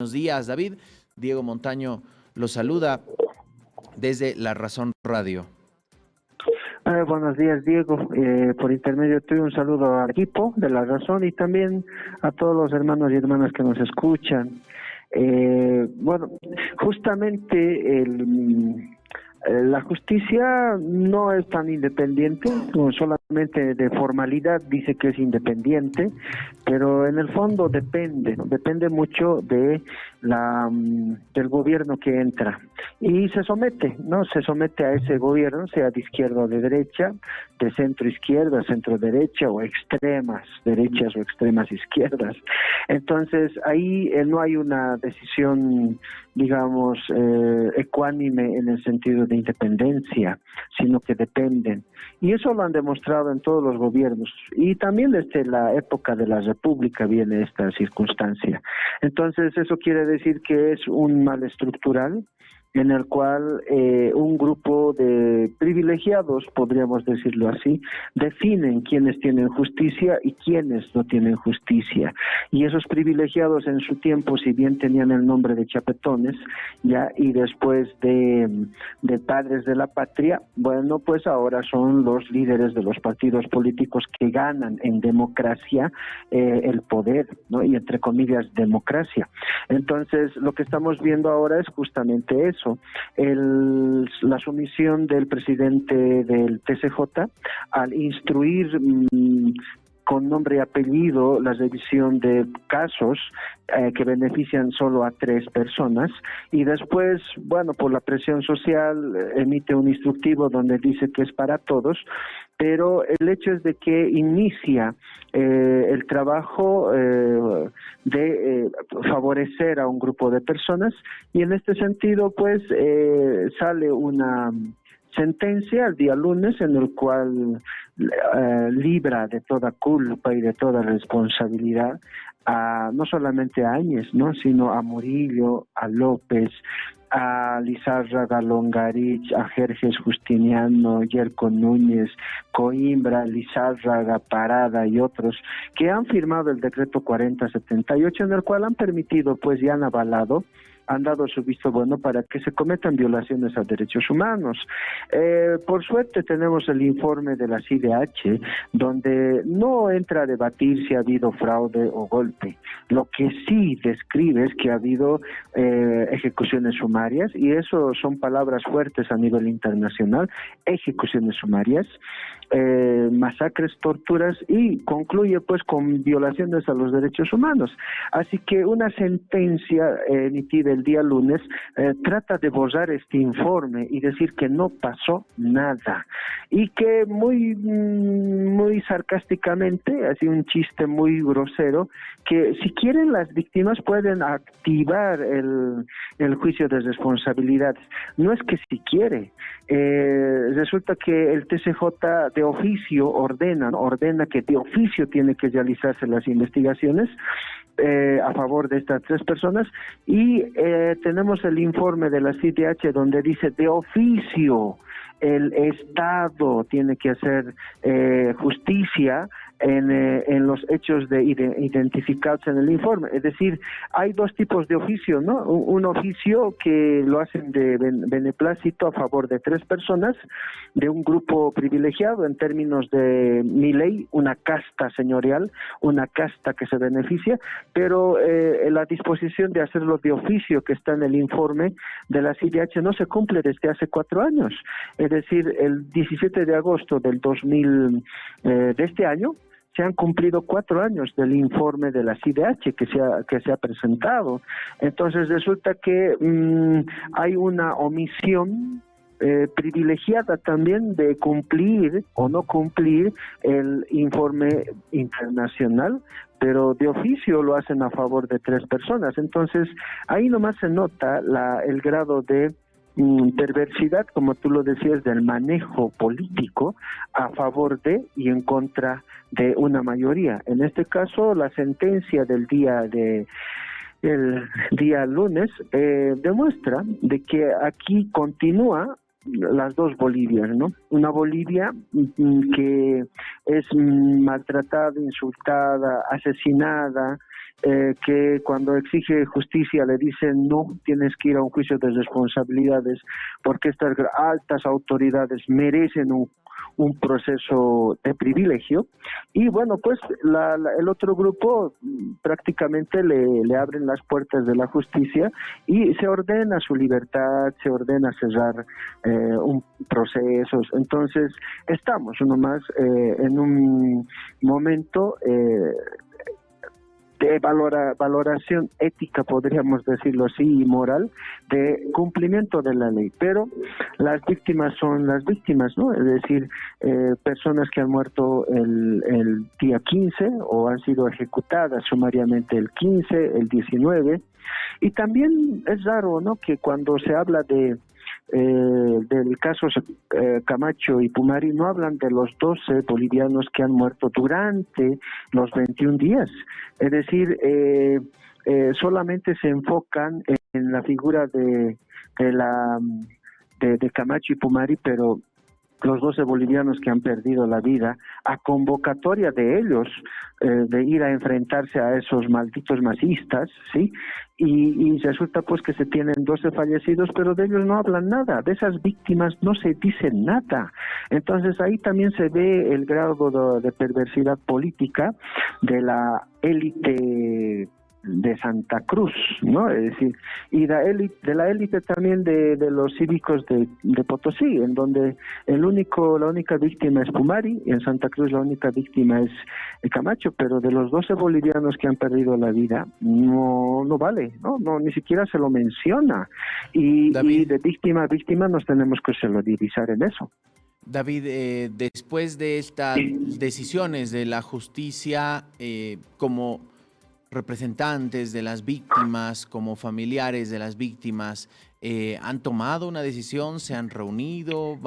Buenos días, David. Diego Montaño lo saluda desde La Razón Radio. Buenos días, Diego. Por intermedio tuyo un saludo al equipo de La Razón y también a todos los hermanos y hermanas que nos escuchan. Bueno, justamente la justicia no es tan independiente, no solamente de formalidad dice que es independiente, pero en el fondo depende mucho de del gobierno que entra y se somete a ese gobierno, sea de izquierda o de derecha, de centro izquierda, centro derecha o extremas derechas o extremas izquierdas. Entonces ahí no hay una decisión, digamos, ecuánime en el sentido de independencia, sino que dependen. Y eso lo han demostrado en todos los gobiernos. Y también desde la época de la República viene esta circunstancia. Entonces eso quiere decir que es un mal estructural en el cual un grupo de privilegiados, podríamos decirlo así, definen quiénes tienen justicia y quiénes no tienen justicia. Y esos privilegiados en su tiempo, si bien tenían el nombre de chapetones, ya, y después de padres de la patria, bueno, pues ahora son los líderes de los partidos políticos que ganan en democracia el poder, ¿no? Y entre comillas, democracia. Entonces, lo que estamos viendo ahora es justamente eso. La sumisión del presidente del TCJ al instruir con nombre y apellido la revisión de casos que benefician solo a 3 personas y después, bueno, por la presión social emite un instructivo donde dice que es para todos, pero el hecho es de que inicia el trabajo de favorecer a un grupo de personas y en este sentido pues sale una sentencia el día lunes en el cual libra de toda culpa y de toda responsabilidad no solamente a Áñez, ¿no?, sino a Murillo, a López, a Lizárraga, Longarich, a Jerjes Justiniano, Yerko Núñez, Coimbra, Lizárraga, Parada y otros que han firmado el decreto 4078 en el cual han permitido, pues ya han avalado, han dado su visto bueno para que se cometan violaciones a derechos humanos. Por suerte tenemos el informe de la CIDH, donde no entra a debatir si ha habido fraude o golpe. Lo que sí describe es que ha habido ejecuciones sumarias, y eso son palabras fuertes a nivel internacional, ejecuciones sumarias, masacres, torturas, y concluye pues con violaciones a los derechos humanos. Así que una sentencia emitida el día lunes trata de borrar este informe y decir que no pasó nada, y que muy sarcásticamente, así un chiste muy grosero, que si quieren las víctimas pueden activar el juicio de responsabilidades. No es que si quiere, resulta que el TCJ de oficio ordena que de oficio tiene que realizarse las investigaciones a favor de estas 3 personas, y tenemos el informe de la CIDH donde dice de oficio el Estado tiene que hacer justicia en los hechos identificados en el informe. Es decir, hay 2 tipos de oficio, ¿no? Un oficio que lo hacen de beneplácito a favor de 3 personas, de un grupo privilegiado en términos de mi ley, una casta señorial, una casta que se beneficia, pero la disposición de hacerlo de oficio que está en el informe de la CIDH no se cumple desde hace 4 años. Es decir, el 17 de agosto del 2000 de este año, se han cumplido 4 años del informe de la CIDH que se ha presentado. Entonces resulta que hay una omisión privilegiada también de cumplir o no cumplir el informe internacional, pero de oficio lo hacen a favor de 3 personas. Entonces ahí nomás se nota el grado de perversidad, como tú lo decías, del manejo político a favor de y en contra de una mayoría. En este caso, la sentencia del el día lunes demuestra de que aquí continúa las 2 Bolivias, ¿no? Una Bolivia que es maltratada, insultada, asesinada, que cuando exige justicia le dicen no, tienes que ir a un juicio de responsabilidades porque estas altas autoridades merecen un proceso de privilegio. Y bueno, pues el otro grupo prácticamente le abren las puertas de la justicia y se ordena su libertad, se ordena cerrar un proceso. Entonces estamos uno más en un momento de valoración ética, podríamos decirlo así, y moral, de cumplimiento de la ley. Pero las víctimas son las víctimas, ¿no? Es decir, personas que han muerto el día 15 o han sido ejecutadas sumariamente el 15, el 19. Y también es raro, ¿no?, que cuando se habla del caso Camacho y Pumari, no hablan de los 12 bolivianos que han muerto durante los 21 días. Es decir, solamente se enfocan en la figura de Camacho y Pumari, pero los 12 bolivianos que han perdido la vida, a convocatoria de ellos, de ir a enfrentarse a esos malditos masistas, ¿sí? Y resulta pues que se tienen 12 fallecidos, pero de ellos no hablan nada, de esas víctimas no se dice nada. Entonces ahí también se ve el grado de perversidad política de la élite de Santa Cruz, ¿no? Es decir, y de la élite también de los cívicos de Potosí, en donde la única víctima es Pumari, y en Santa Cruz la única víctima es Camacho, pero de los 12 bolivianos que han perdido la vida, no vale, no, ni siquiera se lo menciona, y de víctima a víctima nos tenemos que solidarizar en eso. David, después de estas decisiones de la justicia, como representantes de las víctimas, como familiares de las víctimas, ¿han tomado una decisión? ¿Se han reunido?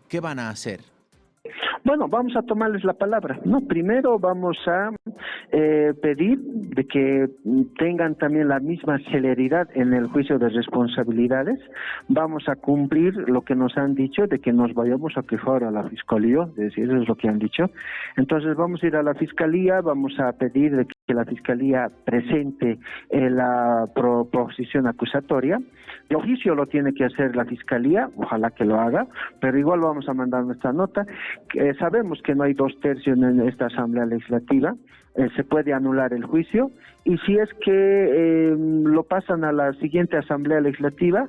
¿Qué van a hacer? Bueno, vamos a tomarles la palabra, ¿no? Primero vamos a pedir de que tengan también la misma celeridad en el juicio de responsabilidades. Vamos a cumplir lo que nos han dicho, de que nos vayamos a quejar a la fiscalía, es decir, eso es lo que han dicho. Entonces vamos a ir a la fiscalía, vamos a pedir de que la fiscalía presente la proposición acusatoria. De oficio lo tiene que hacer la fiscalía, ojalá que lo haga, pero igual vamos a mandar nuestra nota. Sabemos que no hay 2/3 en esta Asamblea Legislativa, se puede anular el juicio, y si es que lo pasan a la siguiente Asamblea Legislativa,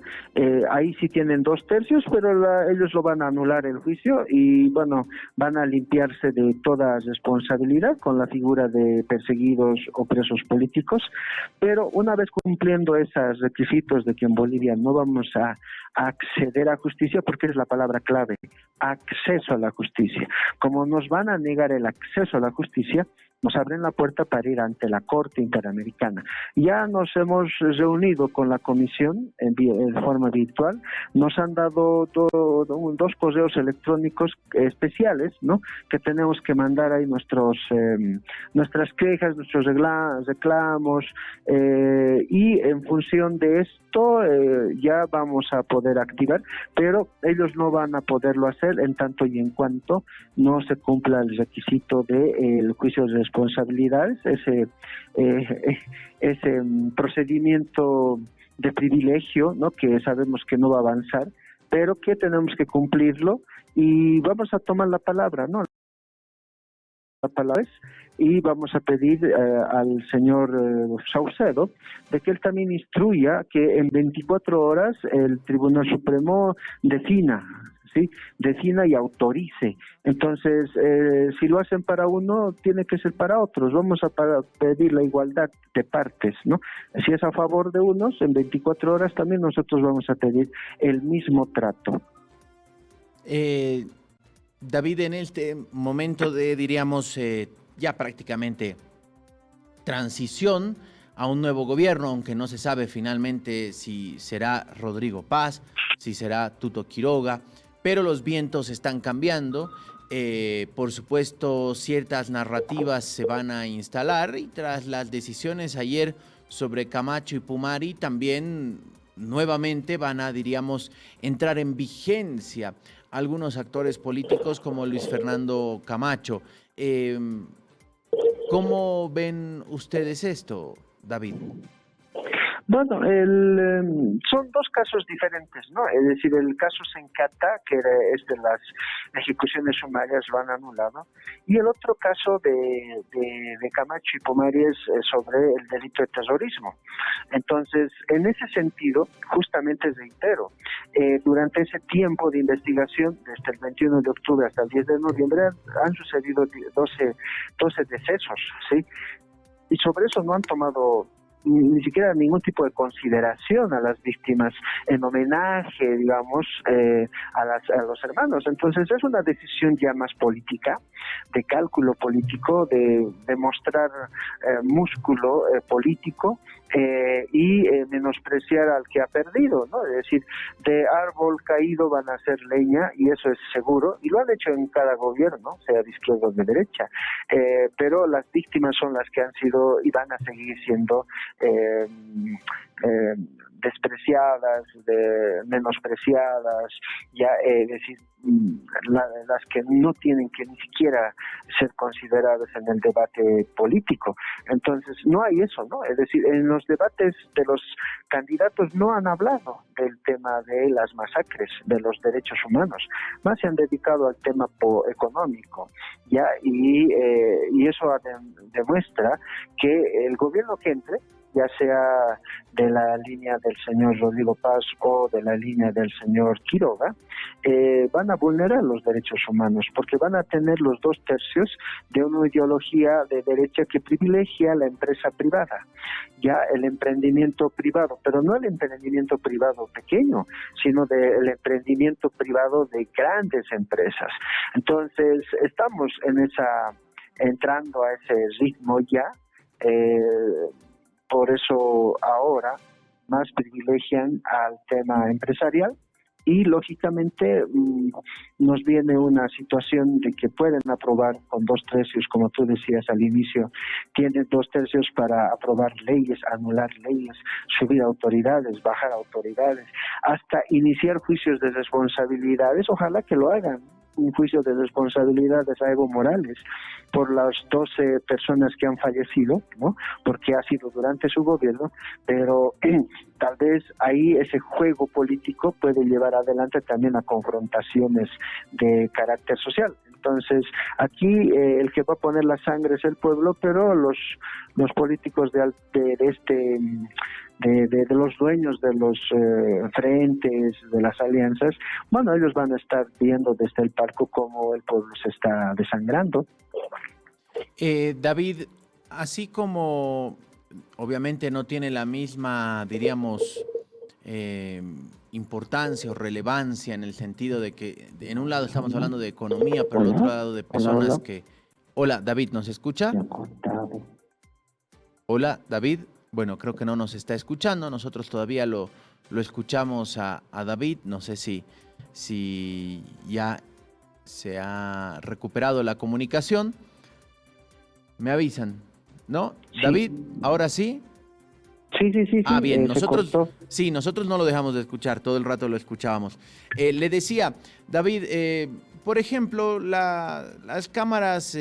ahí sí tienen 2/3, pero ellos lo van a anular el juicio y bueno, van a limpiarse de toda responsabilidad con la figura de perseguidos o presos políticos. Pero una vez cumpliendo esos requisitos de que en Bolivia no vamos a acceder a justicia, porque es la palabra clave, acceso a la justicia. Como nos van a negar el acceso a la justicia, nos abren la puerta para ir ante la Corte Interamericana. Ya nos hemos reunido con la comisión en forma virtual, nos han dado dos correos electrónicos especiales, ¿no?, que tenemos que mandar ahí nuestras quejas, nuestros reclamos, y en función de esto ya vamos a poder activar, pero ellos no van a poderlo hacer en tanto y en cuanto no se cumpla el requisito del juicio de responsabilidades, ese procedimiento de privilegio, ¿no?, que sabemos que no va a avanzar, pero que tenemos que cumplirlo, y vamos a tomar la palabra, ¿no?, y vamos a pedir al señor Saucedo de que él también instruya que en 24 horas el Tribunal Supremo defina y autorice. Entonces, si lo hacen para uno, tiene que ser para otros. Vamos a pedir la igualdad de partes, ¿no? Si es a favor de unos, en 24 horas también nosotros vamos a pedir el mismo trato. David, en este momento de, diríamos, ya prácticamente transición a un nuevo gobierno, aunque no se sabe finalmente si será Rodrigo Paz, si será Tuto Quiroga, pero los vientos están cambiando. Por supuesto, ciertas narrativas se van a instalar, y tras las decisiones ayer sobre Camacho y Pumari, también nuevamente van a, diríamos, entrar en vigencia algunos actores políticos como Luis Fernando Camacho. ¿Cómo ven ustedes esto, David? Bueno, son dos casos diferentes, ¿no? Es decir, el caso Sencata, que es de las ejecuciones sumarias, lo han anulado, y el otro caso de Camacho y Pomari es sobre el delito de terrorismo. Entonces, en ese sentido, justamente reitero, durante ese tiempo de investigación, desde el 21 de octubre hasta el 10 de noviembre, han sucedido 12 decesos, ¿sí? Y sobre eso no han tomado ni siquiera ningún tipo de consideración a las víctimas en homenaje, digamos, a los hermanos. Entonces es una decisión ya más política, de cálculo político, de mostrar músculo político y menospreciar al que ha perdido, ¿no? Es decir, de árbol caído van a hacer leña, y eso es seguro, y lo han hecho en cada gobierno, sea de izquierda o de derecha, pero las víctimas son las que han sido y van a seguir siendo despreciadas, menospreciadas, ya, es decir, las que no tienen que ni siquiera ser consideradas en el debate político. Entonces no hay eso, ¿no? Es decir, en los debates de los candidatos no han hablado del tema de las masacres, de los derechos humanos, más se han dedicado al tema económico, ya, y eso demuestra que el gobierno que entre, ya sea de la línea del señor Rodrigo Paz o de la línea del señor Quiroga, van a vulnerar los derechos humanos, porque van a tener los 2/3 de una ideología de derecha que privilegia la empresa privada, ya el emprendimiento privado, pero no el emprendimiento privado pequeño, sino el emprendimiento privado de grandes empresas. Entonces, estamos entrando a ese ritmo ya. Por eso ahora más privilegian al tema empresarial, y lógicamente nos viene una situación de que pueden aprobar con 2/3, como tú decías al inicio, tienen 2/3 para aprobar leyes, anular leyes, subir autoridades, bajar autoridades, hasta iniciar juicios de responsabilidades. Ojalá que lo hagan, un juicio de responsabilidades a Evo Morales por las 12 personas que han fallecido, ¿no? Porque ha sido durante su gobierno, pero tal vez ahí ese juego político puede llevar adelante también a confrontaciones de carácter social. Entonces, aquí el que va a poner la sangre es el pueblo, pero los políticos de los dueños de los frentes, de las alianzas, bueno, ellos van a estar viendo desde el palco cómo el pueblo se está desangrando. David, así como obviamente no tiene la misma, diríamos, importancia o relevancia, en el sentido de que en un lado estamos hablando de economía, pero en otro lado de personas que... Hola, David, ¿nos escucha? Hola, David. Bueno, creo que no nos está escuchando. Nosotros todavía lo escuchamos a David. No sé si ya se ha recuperado la comunicación. Me avisan, ¿no? Sí. David, ¿ahora sí? Sí. Ah, bien. Nosotros no lo dejamos de escuchar. Todo el rato lo escuchábamos. Le decía, David, por ejemplo, las cámaras,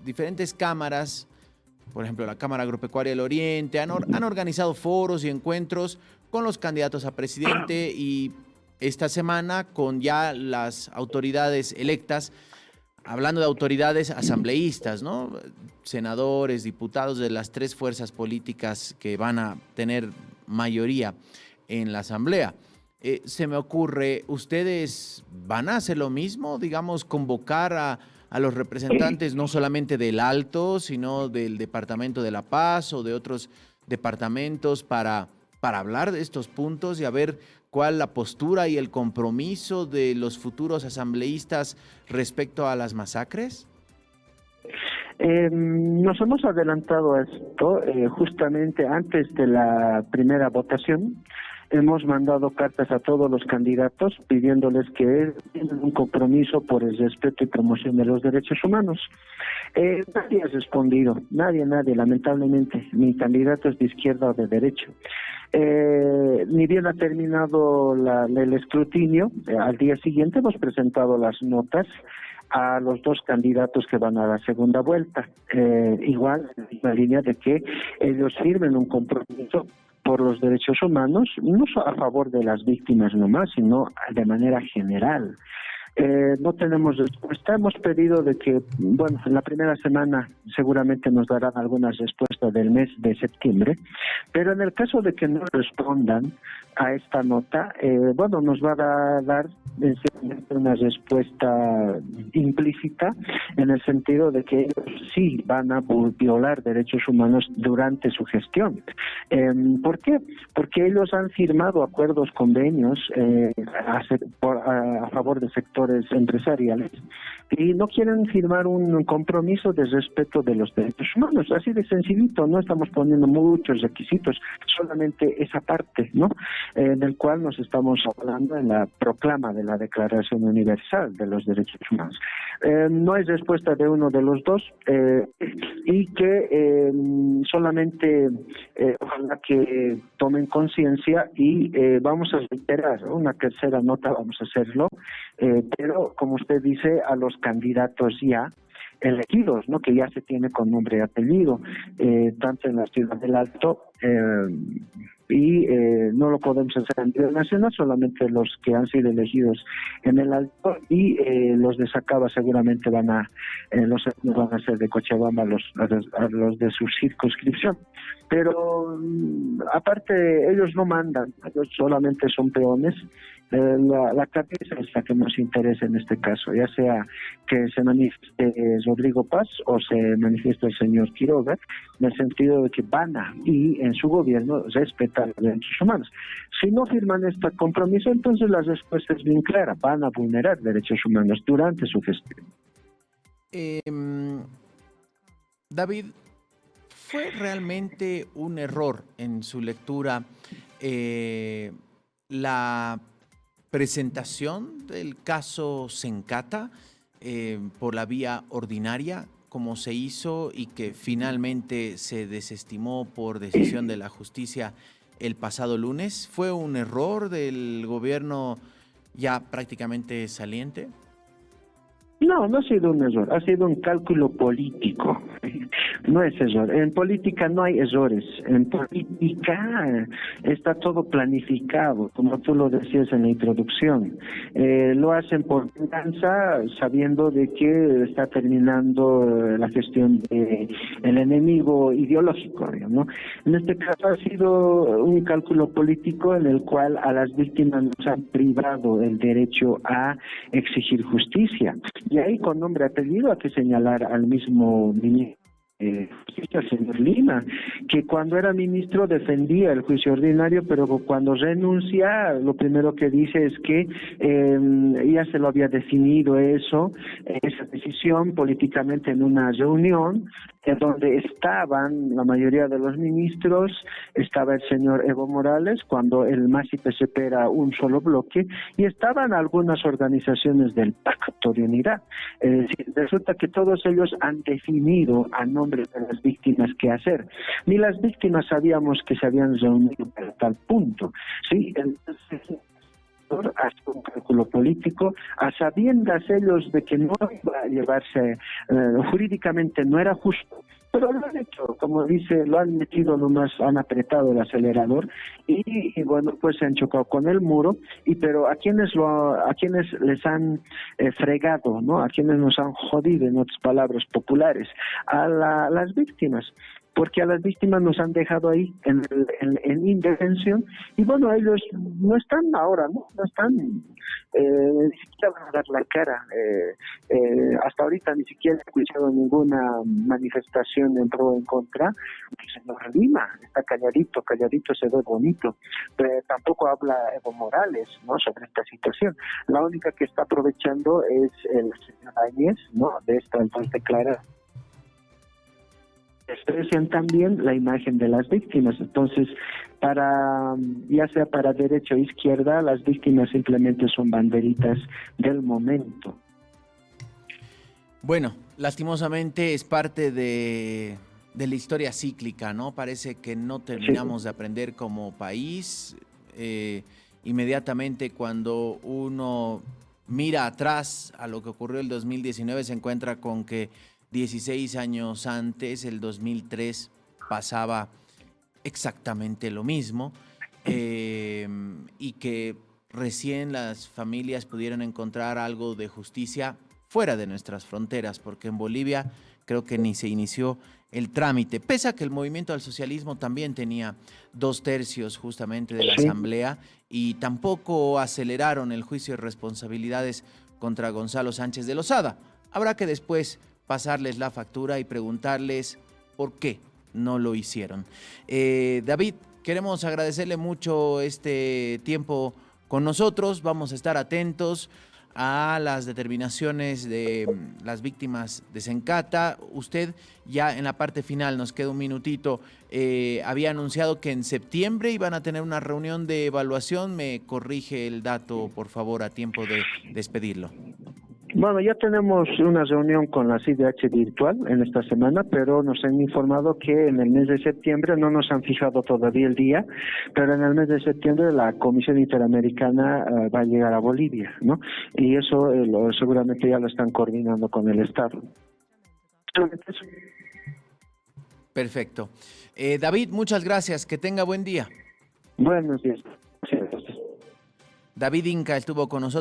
diferentes cámaras, por ejemplo, la Cámara Agropecuaria del Oriente, han organizado foros y encuentros con los candidatos a presidente, y esta semana con ya las autoridades electas, hablando de autoridades asambleístas, ¿no? Senadores, diputados de las 3 fuerzas políticas que van a tener mayoría en la asamblea. Se me ocurre, ¿ustedes van a hacer lo mismo? Digamos, convocar a los representantes no solamente del Alto, sino del Departamento de La Paz o de otros departamentos para hablar de estos puntos y a ver cuál la postura y el compromiso de los futuros asambleístas respecto a las masacres. Nos hemos adelantado a esto justamente antes de la primera votación. Hemos mandado cartas a todos los candidatos pidiéndoles que tengan un compromiso por el respeto y promoción de los derechos humanos. Nadie ha respondido, nadie, lamentablemente, ni candidatos de izquierda o de derecha. Ni bien ha terminado el escrutinio, al día siguiente hemos presentado las notas a los dos candidatos que van a la segunda vuelta. Igual, en la línea de que ellos firmen un compromiso por los derechos humanos, no a favor de las víctimas nomás, sino de manera general. No tenemos respuesta. Hemos pedido de que, bueno, en la primera semana seguramente nos darán algunas respuestas del mes de septiembre, pero en el caso de que no respondan a esta nota, bueno, nos va a dar una respuesta implícita en el sentido de que ellos sí van a violar derechos humanos durante su gestión. ¿Por qué? Porque ellos han firmado acuerdos, convenios a favor de sectores empresariales y no quieren firmar un compromiso de respeto de los derechos humanos. Así de sencillito, no estamos poniendo muchos requisitos, solamente esa parte, ¿no? En el cual nos estamos hablando en la proclama de la Declaración Universal de los Derechos Humanos. No hay respuesta de uno de los dos y que solamente ojalá que tomen conciencia y vamos a reiterar, ¿no? Una tercera nota vamos a hacerlo, pero como usted dice, a los candidatos ya elegidos, ¿no? Que ya se tiene con nombre y apellido, tanto en la Ciudad del Alto y no lo podemos hacer a nivel nacional, solamente los que han sido elegidos en el Alto y los de Sacaba seguramente van a ser de Cochabamba a los de su circunscripción. Pero aparte ellos no mandan, ellos solamente son peones. La cabeza es la que nos interesa en este caso, ya sea que se manifieste Rodrigo Paz o se manifieste el señor Quiroga, en el sentido de que van a, y en su gobierno, respetar los derechos humanos. Si no firman este compromiso, entonces la respuesta es bien clara, van a vulnerar derechos humanos durante su gestión. David, ¿fue realmente un error en su lectura la presentación del caso Sencata por la vía ordinaria, como se hizo y que finalmente se desestimó por decisión de la justicia el pasado lunes? ¿Fue un error del gobierno ya prácticamente saliente? No, no ha sido un error, ha sido un cálculo político. No es error. En política no hay errores. En política está todo planificado, como tú lo decías en la introducción. Lo hacen por venganza, sabiendo de que está terminando la gestión del enemigo ideológico, ¿no? En este caso ha sido un cálculo político en el cual a las víctimas nos han privado el derecho a exigir justicia. Y ahí, con nombre y apellido, hay que señalar al mismo ministro el señor Lima, que cuando era ministro defendía el juicio ordinario, pero cuando renuncia, lo primero que dice es que ya se lo había definido esa decisión políticamente en una reunión donde estaban la mayoría de los ministros, estaba el señor Evo Morales, cuando el MAS y PCP era un solo bloque, y estaban algunas organizaciones del Pacto de Unidad. Resulta que todos ellos han definido a nombre de las víctimas qué hacer. Ni las víctimas sabíamos que se habían reunido para tal punto. ¿Sí? Entonces, hace un cálculo político, a sabiendas ellos de que no iba a llevarse, jurídicamente no era justo, pero lo han hecho, como dice, lo han metido nomás, han apretado el acelerador y bueno, pues se han chocado con el muro, pero a quienes les han fregado, ¿no? A quienes nos han jodido, en otras palabras populares, a las víctimas. Porque a las víctimas nos han dejado ahí en indefensión y bueno, ellos no están ahora, no están, ni siquiera van a dar la cara. Hasta ahorita ni siquiera he escuchado ninguna manifestación en pro o en contra. El señor Lima está calladito se ve bonito, pero tampoco habla Evo Morales, ¿no? Sobre esta situación. La única que está aprovechando es el señor Áñez, ¿no? De estas dos declaraciones. Expresan también la imagen de las víctimas. Entonces, ya sea para derecha o izquierda, las víctimas simplemente son banderitas del momento. Bueno, lastimosamente es parte de de la historia cíclica, ¿no? Parece que no terminamos de aprender como país. Inmediatamente cuando uno mira atrás a lo que ocurrió el 2019, se encuentra con que 16 años antes, el 2003, pasaba exactamente lo mismo, y que recién las familias pudieron encontrar algo de justicia fuera de nuestras fronteras, porque en Bolivia creo que ni se inició el trámite, pese a que el movimiento al socialismo también tenía 2/3 justamente de la asamblea, y tampoco aceleraron el juicio de responsabilidades contra Gonzalo Sánchez de Lozada. Habrá que después pasarles la factura y preguntarles por qué no lo hicieron. David, queremos agradecerle mucho este tiempo con nosotros. Vamos a estar atentos a las determinaciones de las víctimas de Sencata. Usted ya en la parte final, nos queda un minutito, había anunciado que en septiembre iban a tener una reunión de evaluación. Me corrige el dato, por favor, a tiempo de despedirlo. Bueno, ya tenemos una reunión con la CIDH virtual en esta semana, pero nos han informado que en el mes de septiembre, no nos han fijado todavía el día, pero en el mes de septiembre la Comisión Interamericana va a llegar a Bolivia, ¿no? Y eso seguramente ya lo están coordinando con el Estado. Perfecto. David, muchas gracias. Que tenga buen día. Buenos días. David Inca estuvo con nosotros.